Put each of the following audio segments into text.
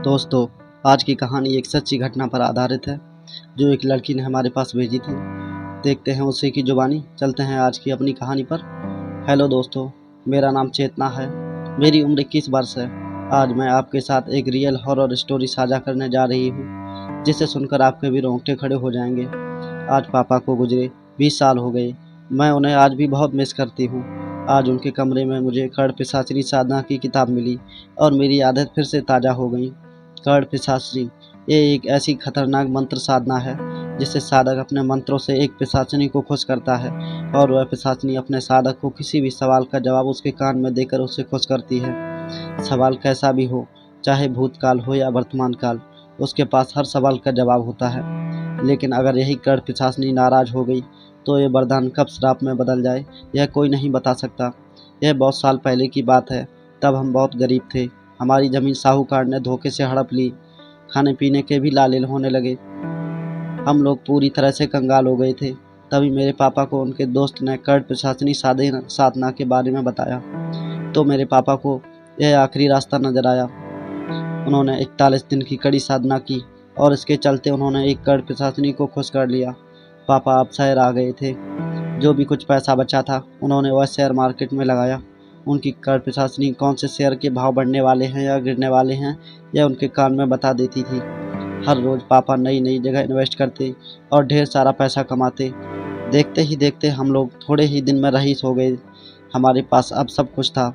दोस्तों, आज की कहानी एक सच्ची घटना पर आधारित है जो एक लड़की ने हमारे पास भेजी थी। देखते हैं उसी की जुबानी। चलते हैं आज की अपनी कहानी पर। हेलो दोस्तों, मेरा नाम चेतना है। मेरी उम्र 21 वर्ष है। आज मैं आपके साथ एक रियल हॉरर स्टोरी साझा करने जा रही हूँ जिसे सुनकर आपके भी रोंगटे खड़े हो जाएंगे। आज पापा को गुजरे 20 साल हो गए। मैं उन्हें आज भी बहुत मिस करती हूँ। आज उनके कमरे में मुझे खड़पिशाचनी साधना की किताब मिली और मेरी आदत फिर से ताज़ा हो गई। खड़पिशाचनी ये एक ऐसी खतरनाक मंत्र साधना है जिससे साधक अपने मंत्रों से एक पिशाचनी को खुश करता है और वह पिशाचनी अपने साधक को किसी भी सवाल का जवाब उसके कान में देकर उसे खुश करती है। सवाल कैसा भी हो, चाहे भूतकाल हो या वर्तमान काल, उसके पास हर सवाल का जवाब होता है। लेकिन अगर यही खड़पिशाचनी नाराज हो गई तो ये वरदान कब श्राप में बदल जाए यह कोई नहीं बता सकता। यह बहुत साल पहले की बात है। तब हम बहुत गरीब थे। हमारी ज़मीन साहूकार ने धोखे से हड़प ली। खाने पीने के भी लालेल होने लगे। हम लोग पूरी तरह से कंगाल हो गए थे। तभी मेरे पापा को उनके दोस्त ने खड़पिशाचनी साधना के बारे में बताया तो मेरे पापा को यह आखिरी रास्ता नजर आया। उन्होंने 41 दिन की कड़ी साधना की और इसके चलते उन्होंने एक खड़पिशाचनी को खुश कर लिया। पापा अब शहर आ गए थे। जो भी कुछ पैसा बचा था उन्होंने वह शेयर मार्केट में लगाया। उनकी खड़पिशाचनी कौन से शेयर के भाव बढ़ने वाले हैं या गिरने वाले हैं यह उनके कान में बता देती थी। हर रोज़ पापा नई नई जगह इन्वेस्ट करते और ढेर सारा पैसा कमाते। देखते ही देखते हम लोग थोड़े ही दिन में रईस हो गए। हमारे पास अब सब कुछ था।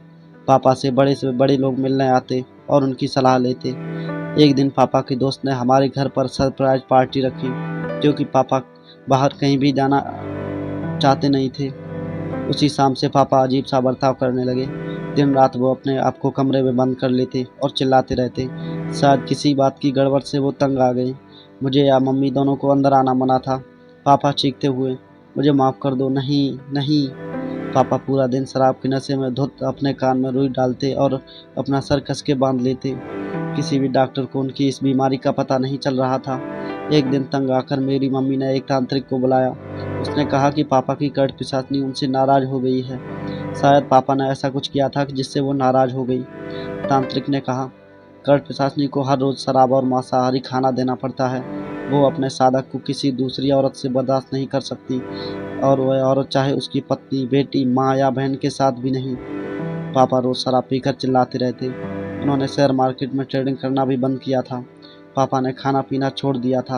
पापा से बड़े लोग मिलने आते और उनकी सलाह लेते। एक दिन पापा के दोस्त ने हमारे घर पर सरप्राइज पार्टी रखी क्योंकि पापा बाहर कहीं भी जाना चाहते नहीं थे। उसी शाम से पापा अजीब सा बर्ताव करने लगे। दिन रात वो अपने आप को कमरे में बंद कर लेते और चिल्लाते रहते। शायद किसी बात की गड़बड़ से वो तंग आ गए। मुझे या मम्मी दोनों को अंदर आना मना था। पापा चीखते हुए, मुझे माफ़ कर दो, नहीं नहीं। पापा पूरा दिन शराब के नशे में धुत अपने कान में रुई डालते और अपना सर कस के बांध लेते। किसी भी डॉक्टर को उनकी इस बीमारी का पता नहीं चल रहा था। एक दिन तंग आकर मेरी मम्मी ने एक तांत्रिक को बुलाया। उसने कहा कि पापा की खड़पिशाचनी उनसे नाराज़ हो गई है। शायद पापा ने ऐसा कुछ किया था जिससे वो नाराज़ हो गई। तांत्रिक ने कहा, खड़पिशाचनी को हर रोज़ शराब और मांसाहारी खाना देना पड़ता है। वो अपने साधक को किसी दूसरी औरत से बर्दाश्त नहीं कर सकती और वह औरत चाहे उसकी पत्नी, बेटी, माँ या बहन के साथ भी नहीं। पापा रोज़ शराब पीकर चिल्लाते रहते। उन्होंने शेयर मार्केट में ट्रेडिंग करना भी बंद किया था। पापा ने खाना पीना छोड़ दिया था।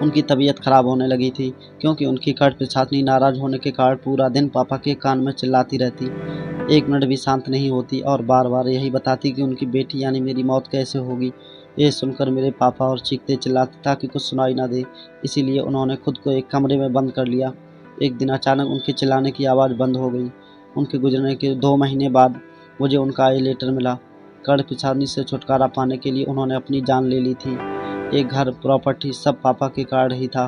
उनकी तबीयत खराब होने लगी थी क्योंकि उनकी खड़पिशाचनी नाराज़ होने के कारण पूरा दिन पापा के कान में चिल्लाती रहती। एक मिनट भी शांत नहीं होती और बार बार यही बताती कि उनकी बेटी यानी मेरी मौत कैसे होगी। ये सुनकर मेरे पापा और चीखते चिल्लाते ताकि कुछ सुनाई ना दे, इसीलिए उन्होंने खुद को एक कमरे में बंद कर लिया। एक दिन अचानक उनके चिल्लाने की आवाज़ बंद हो गई। उनके गुजरने के 2 महीने बाद मुझे उनका ये लेटर मिला। खड़पिशाचनी से छुटकारा पाने के लिए उन्होंने अपनी जान ले ली थी। एक घर, प्रॉपर्टी सब पापा के कारण ही था।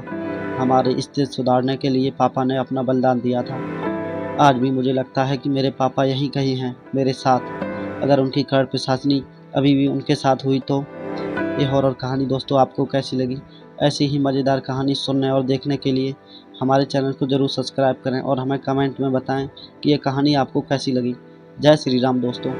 हमारे स्थिति सुधारने के लिए पापा ने अपना बलिदान दिया था। आज भी मुझे लगता है कि मेरे पापा यहीं कहीं हैं, मेरे साथ। अगर उनकी खड़पिशाचनी अभी भी उनके साथ हुई तो। ये हॉरर कहानी दोस्तों आपको कैसी लगी? ऐसी ही मज़ेदार कहानी सुनने और देखने के लिए हमारे चैनल को ज़रूर सब्सक्राइब करें और हमें कमेंट में बताएं कि ये कहानी आपको कैसी लगी। जय श्री राम दोस्तों।